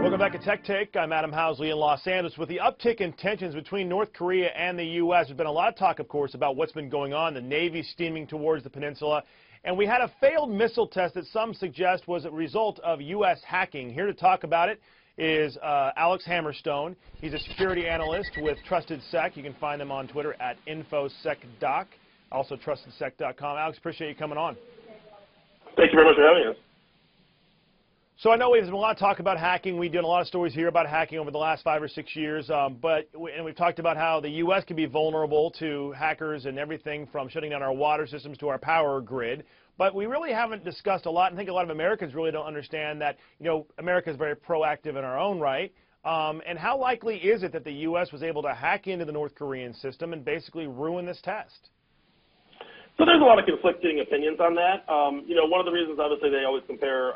Welcome back to Tech Take. I'm Adam Housley in Los Angeles. With the uptick in tensions between North Korea and the U.S., there's been a lot of talk, of course, about what's been going on. The Navy steaming towards the peninsula. And we had a failed missile test that some suggest was a result of U.S. hacking. Here to talk about it is Alex Hamerstone. He's a security analyst with TrustedSec. You can find him on Twitter at InfoSecDoc, also TrustedSec.com. Alex, appreciate you coming on. Thank you very much for having us. So I know there's been a lot of talk about hacking. We've done a lot of stories here about hacking over the last 5 or 6 years, and we've talked about how the U.S. can be vulnerable to hackers and everything from shutting down our water systems to our power grid. But we really haven't discussed a lot, and I think a lot of Americans really don't understand that, America is very proactive in our own right. And how likely is it that the U.S. was able to hack into the North Korean system and basically ruin this test? So there's a lot of conflicting opinions on that. One of the reasons, obviously, they always compare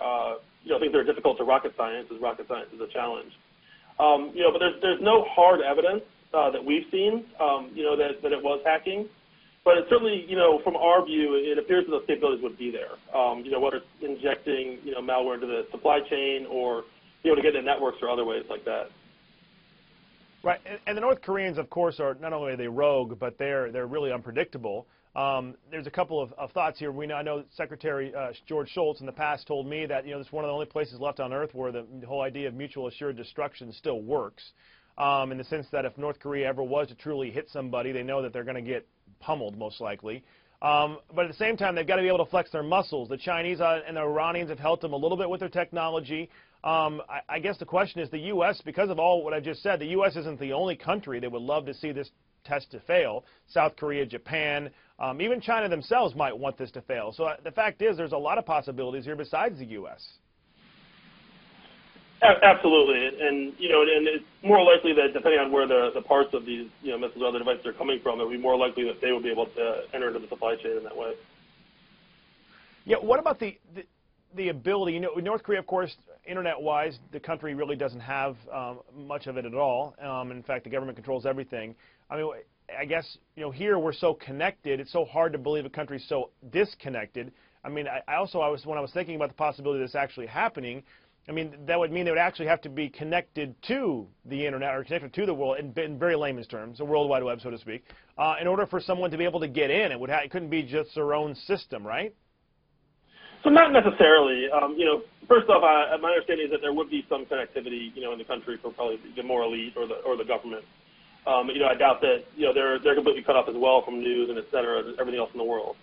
things that are difficult to rocket science is a challenge. But there's no hard evidence that we've seen, that it was hacking. But it certainly, from our view, it appears that those capabilities would be there. Whether it's injecting, malware into the supply chain or, to get into networks or other ways like that. Right, and the North Koreans, of course, are not only are they rogue, but they're really unpredictable. There's a couple of thoughts here. I know Secretary George Shultz in the past told me that it's one of the only places left on Earth where the whole idea of mutual assured destruction still works, in the sense that if North Korea ever was to truly hit somebody, they know that they're going to get pummeled most likely. But at the same time, they've got to be able to flex their muscles. The Chinese and the Iranians have helped them a little bit with their technology. I guess the question is the U.S., because of all what I just said, the U.S. isn't the only country that would love to see this test to fail. South Korea, Japan, even China themselves might want this to fail. So the fact is there's a lot of possibilities here besides the U.S. Absolutely. And it's more likely that depending on where the parts of these missiles or other devices are coming from, it would be more likely that they will be able to enter into the supply chain in that way. Yeah, what about the ability, North Korea, of course, internet-wise, the country really doesn't have much of it at all. In fact, the government controls everything. I mean, I guess, here we're so connected, it's so hard to believe a country's so disconnected. I mean, when I was thinking about the possibility of this actually happening, I mean, that would mean they would actually have to be connected to the internet or connected to the world in very layman's terms, a World Wide Web, so to speak, in order for someone to be able to get in. It couldn't be just their own system, right? So not necessarily. First off, my understanding is that there would be some connectivity, in the country for probably the more elite or the government. I doubt that, they're completely cut off as well from news and et cetera, everything else in the world.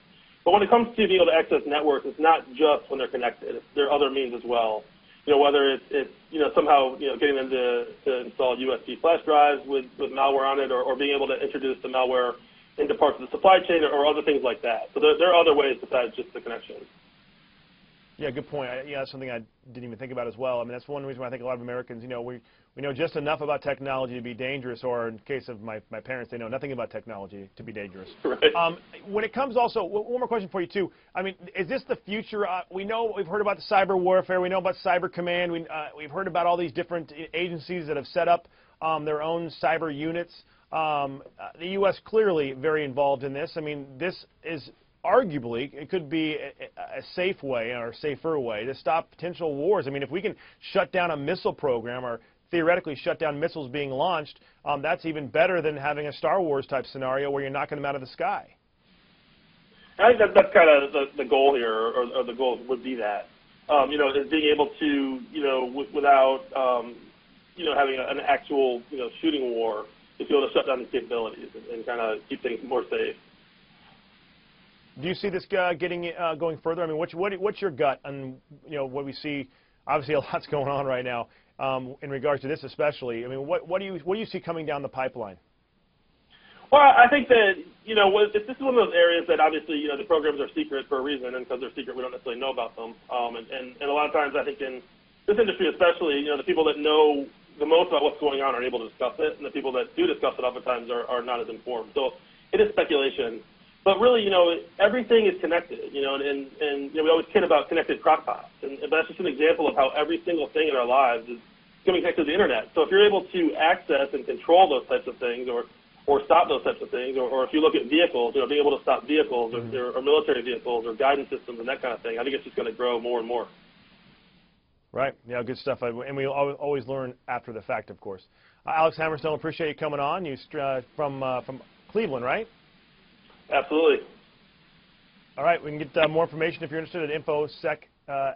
But when it comes to being able to access networks, it's not just when they're connected. There are other means as well. Whether it's somehow, getting them to install USB flash drives with malware on it or being able to introduce the malware into parts of the supply chain or other things like that. So there are other ways besides just the connection. Yeah, good point. That's something I didn't even think about as well. I mean, that's one reason why I think a lot of Americans, we know just enough about technology to be dangerous, or in the case of my parents, they know nothing about technology to be dangerous. Right. When it comes also, one more question for you, too. I mean, is this the future? We've heard about the cyber warfare. We know about Cyber Command. We've heard about all these different agencies that have set up their own cyber units. The U.S. clearly very involved in this. I mean, this is arguably, it could be a safe way or a safer way to stop potential wars. I mean, if we can shut down a missile program or theoretically shut down missiles being launched, that's even better than having a Star Wars type scenario where you're knocking them out of the sky. I think that's kind of the goal here, or the goal would be that, is being able to, without, having an actual, shooting war, to be able to shut down these capabilities and kind of keep things more safe. Do you see this going further? I mean, what's your gut on what we see? Obviously, a lot's going on right now in regards to this, especially. I mean, what do you see coming down the pipeline? Well, I think that this is one of those areas that obviously the programs are secret for a reason, and because they're secret, we don't necessarily know about them. And a lot of times, I think in this industry, especially, the people that know the most about what's going on are able to discuss it, and the people that do discuss it oftentimes are not as informed. So it is speculation. But really, everything is connected, and we always kid about connected crockpots. And that's just an example of how every single thing in our lives is becoming connected to the internet. So if you're able to access and control those types of things or stop those types of things, or if you look at vehicles, being able to stop vehicles or military vehicles or guidance systems and that kind of thing, I think it's just going to grow more and more. Right. Yeah, good stuff. And we always learn after the fact, of course. Alex Hamerstone, appreciate you coming on. You from Cleveland, right? Absolutely. All right. We can get more information if you're interested at InfoSec.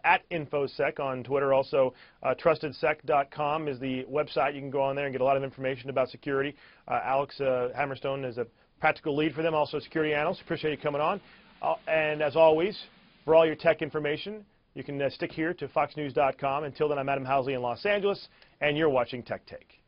At InfoSec on Twitter. Also, TrustedSec.com is the website. You can go on there and get a lot of information about security. Alex Hamerstone is a practical lead for them, also a security analyst. Appreciate you coming on. And as always, for all your tech information, you can stick here to FoxNews.com. Until then, I'm Adam Housley in Los Angeles, and you're watching Tech Take.